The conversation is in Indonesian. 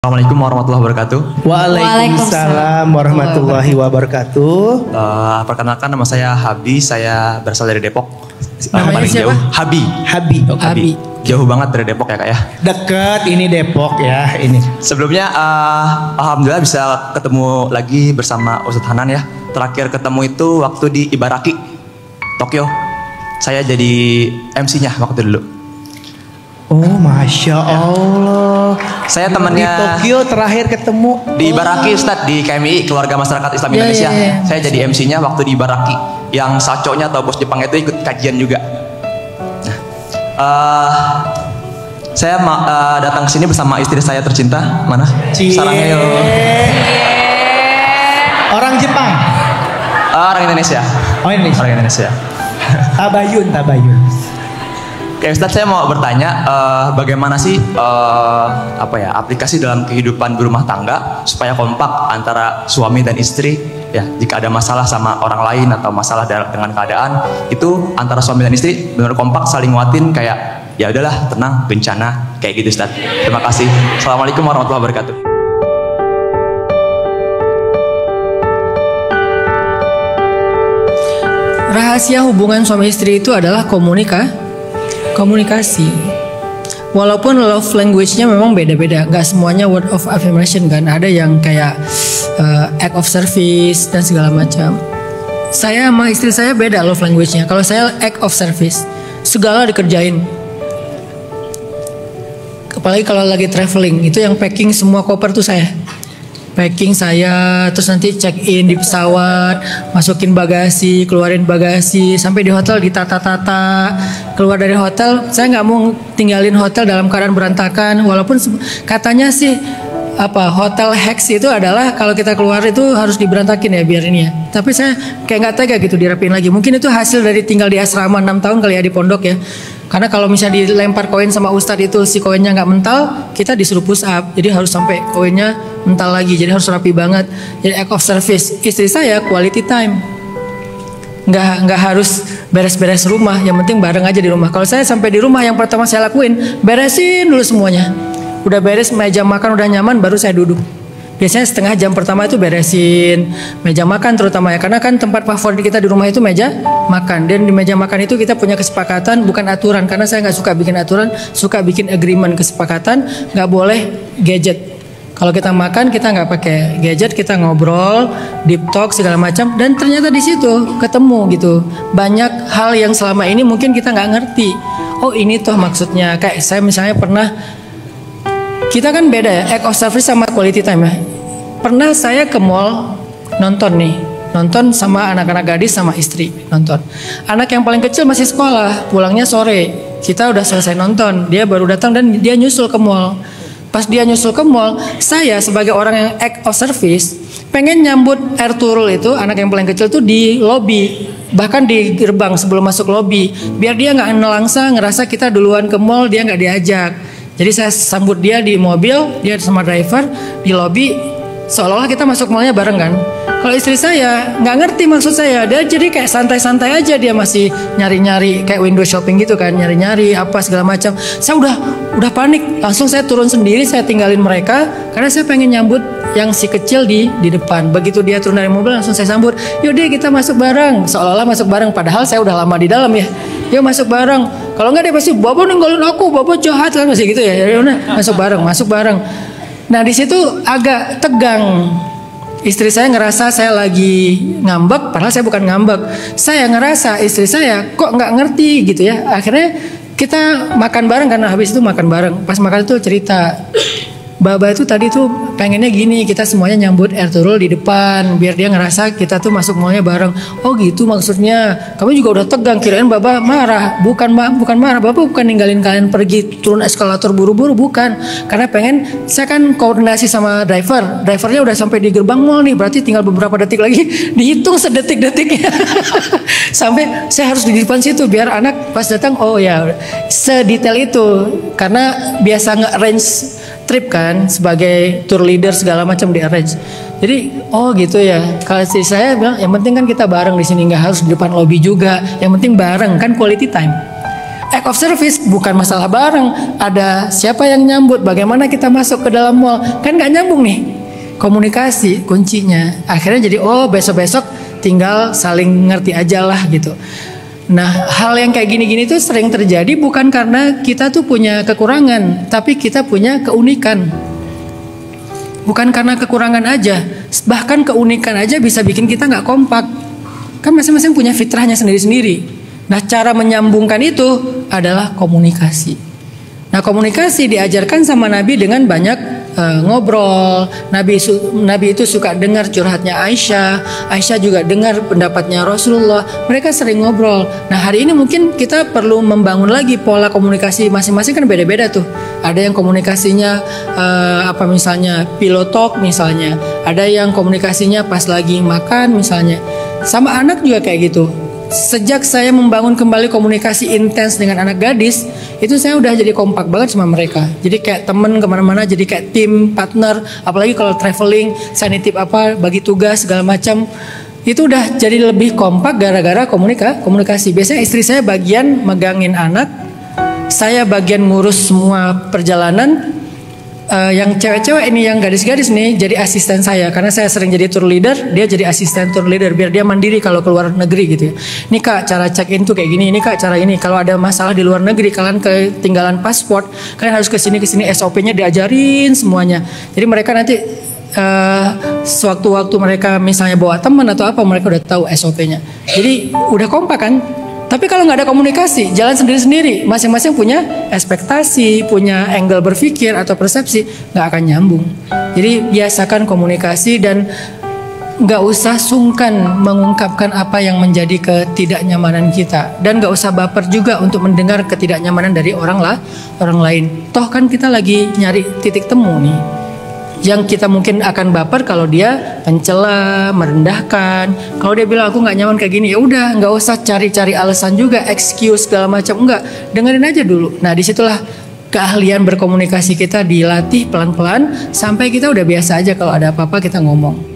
Assalamualaikum warahmatullahi wabarakatuh. Waalaikumsalam warahmatullahi wabarakatuh. Perkenalkan, nama saya Habi, saya berasal dari Depok. Namanya Paling siapa? jauh, Habi. Habi. Jauh banget dari Depok ya kak ya. Deket ini Depok ya ini. Sebelumnya, alhamdulillah bisa ketemu lagi bersama Ustadz Hanan ya. Terakhir ketemu itu waktu di Ibaraki, Tokyo. Saya jadi MC-nya waktu dulu. Oh, masya Allah. Saya Di temannya Tokyo terakhir ketemu. di Ibaraki, Ustadz, di KMI, Keluarga Masyarakat Islam Iya, Indonesia. iya, iya. Saya jadi MC-nya waktu di Ibaraki. Yang saconya atau bos Jepang itu ikut kajian juga. Saya datang ke sini bersama istri saya tercinta. Mana? Cie. Sarangnya yo. Orang Jepang. Orang Indonesia. Oh, Indonesia. Orang Indonesia. Tabayun. Oke Ustadz, saya mau bertanya bagaimana sih aplikasi dalam kehidupan berumah tangga supaya kompak antara suami dan istri ya, jika ada masalah sama orang lain atau masalah dengan keadaan itu antara suami dan istri benar kompak saling nguatin kayak ya udahlah tenang bencana kayak gitu Ustadz. Terima kasih. Assalamualaikum warahmatullahi wabarakatuh. Rahasia hubungan suami istri itu adalah komunikasi. Walaupun love language-nya memang beda-beda, nggak semuanya word of affirmation kan. Ada yang kayak act of service dan segala macam. Saya sama istri saya beda love language-nya. Kalau saya act of service, segala dikerjain. Apalagi kalau lagi traveling, itu yang packing semua koper tuh saya. Packing saya, terus nanti check in di pesawat, masukin bagasi, keluarin bagasi, sampai di hotel ditata-tata. Keluar dari hotel, saya nggak mau tinggalin hotel dalam keadaan berantakan. Walaupun katanya sih hotel hacks itu adalah kalau kita keluar itu harus diberantakin ya biar ini ya. Tapi saya kayak nggak tega gitu dirapiin lagi. Mungkin itu hasil dari tinggal di asrama 6 tahun kali ya di pondok ya. Karena kalau misalnya dilempar koin sama ustadz itu si koinnya nggak mental, kita disuruh push up. Jadi harus sampai koinnya mental lagi. Jadi harus rapi banget. Jadi act of service. Istri saya quality time. Nggak harus beres-beres rumah. Yang penting bareng aja di rumah. Kalau saya sampai di rumah yang pertama saya lakuin beresin dulu semuanya. Udah beres meja makan udah nyaman baru saya duduk. Biasanya setengah jam pertama itu beresin meja makan terutama ya, karena kan tempat favorit kita di rumah itu meja makan. Dan di meja makan itu kita punya kesepakatan, bukan aturan, karena saya nggak suka bikin aturan, suka bikin agreement, kesepakatan. Nggak boleh gadget. Kalau kita makan kita nggak pakai gadget, kita ngobrol, deep talk segala macam. Dan ternyata di situ ketemu gitu banyak hal yang selama ini mungkin kita nggak ngerti. Oh ini toh maksudnya. Kayak saya misalnya pernah, kita kan beda ya, act of service sama quality time ya. Pernah saya ke mall nonton sama anak-anak gadis sama istri nonton. Anak yang paling kecil masih sekolah, pulangnya sore. Kita udah selesai nonton, dia baru datang dan dia nyusul ke mall. Pas dia nyusul ke mall, saya sebagai orang yang act of service pengen nyambut Ertuğrul itu, anak yang paling kecil tuh di lobby, bahkan di gerbang sebelum masuk lobby, biar dia nggak nelangsa ngerasa kita duluan ke mall, dia nggak diajak. Jadi saya sambut dia di mobil, dia sama driver di lobby, seolah-olah kita masuk mallnya bareng kan. Kalau istri saya nggak ngerti maksud saya, dia jadi kayak santai-santai aja, dia masih nyari-nyari kayak window shopping gitu kan, nyari-nyari apa segala macam. Saya udah panik, langsung saya turun sendiri, saya tinggalin mereka karena saya pengen nyambut yang si kecil di depan. Begitu dia turun dari mobil langsung saya sambut, yaudah kita masuk bareng, seolah-olah masuk bareng, padahal saya udah lama di dalam ya. Yuk masuk bareng. Kalau nggak dia pasti bapak ninggalin aku, bapak jahat kan masih gitu ya. Ya udah masuk bareng. Nah di situ agak tegang. Istri saya ngerasa saya lagi ngambek, padahal saya bukan ngambek. Saya ngerasa istri saya kok nggak ngerti gitu ya. Akhirnya kita makan bareng karena habis itu makan bareng. Pas makan itu cerita, Baba itu tadi tuh pengennya gini, kita semuanya nyambut Ertuğrul di depan biar dia ngerasa kita tuh masuk mallnya bareng. Oh gitu maksudnya. Kamu juga udah tegang, kirain Baba marah. Bukan marah, Bapak bukan ninggalin kalian pergi turun eskalator buru-buru, bukan. Karena pengen, saya kan koordinasi sama driver. Drivernya udah sampai di gerbang mall nih, berarti tinggal beberapa detik lagi, dihitung sedetik-detiknya. Sampai saya harus di depan situ biar anak pas datang, oh ya sedetail itu. Karena biasa nge-arrange trip kan sebagai tour leader segala macam di arrange. Jadi oh gitu ya. Kalau saya bilang yang penting kan kita bareng di sini, nggak harus di depan lobby juga. Yang penting bareng kan quality time. act of service bukan masalah barang. Ada siapa yang nyambut, bagaimana kita masuk ke dalam mall, kan nggak nyambung nih. Komunikasi kuncinya. Akhirnya jadi besok-besok tinggal saling ngerti aja lah gitu. Nah, hal yang kayak gini-gini tuh sering terjadi bukan karena kita tuh punya kekurangan, tapi kita punya keunikan. Bukan karena kekurangan aja, bahkan keunikan aja bisa bikin kita nggak kompak. Kan masing-masing punya fitrahnya sendiri-sendiri. Nah, cara menyambungkan itu adalah komunikasi. Nah, komunikasi diajarkan sama Nabi dengan banyak ngobrol. Nabi itu suka dengar curhatnya Aisyah. Aisyah juga dengar pendapatnya Rasulullah. Mereka sering ngobrol. Nah, hari ini mungkin kita perlu membangun lagi pola komunikasi masing-masing, kan beda-beda tuh. Ada yang komunikasinya misalnya pillow talk misalnya. Ada yang komunikasinya pas lagi makan misalnya. Sama anak juga kayak gitu. Sejak saya membangun kembali komunikasi intens dengan anak gadis, itu saya udah jadi kompak banget sama mereka. Jadi kayak temen kemana-mana, jadi kayak tim, partner. Apalagi kalau traveling, saya nitip bagi tugas segala macam. Itu udah jadi lebih kompak gara-gara komunikasi. Biasanya istri saya bagian megangin anak, saya bagian ngurus semua perjalanan. Yang cewek-cewek ini, yang gadis-gadis nih jadi asisten saya, karena saya sering jadi tour leader, dia jadi asisten tour leader biar dia mandiri kalau keluar negeri gitu ya. Ini Kak, cara check in tuh kayak gini, ini Kak cara ini. Kalau ada masalah di luar negeri, kalian ketinggalan paspor, kalian harus ke sini SOP-nya diajarin semuanya. Jadi mereka nanti sewaktu-waktu mereka misalnya bawa teman atau apa, mereka udah tahu SOP-nya. Jadi udah kompak kan? Tapi kalau nggak ada komunikasi, jalan sendiri-sendiri, masing-masing punya ekspektasi, punya angle berpikir atau persepsi, nggak akan nyambung. Jadi biasakan komunikasi dan nggak usah sungkan mengungkapkan apa yang menjadi ketidaknyamanan kita, dan nggak usah baper juga untuk mendengar ketidaknyamanan dari orang lain. Toh kan kita lagi nyari titik temu nih. Yang kita mungkin akan baper kalau dia mencela, merendahkan. Kalau dia bilang aku nggak nyaman kayak gini, ya udah, nggak usah cari-cari alasan juga, excuse segala macam, enggak. Dengerin aja dulu. Nah, disitulah keahlian berkomunikasi kita dilatih pelan-pelan sampai kita udah biasa aja kalau ada apa-apa kita ngomong.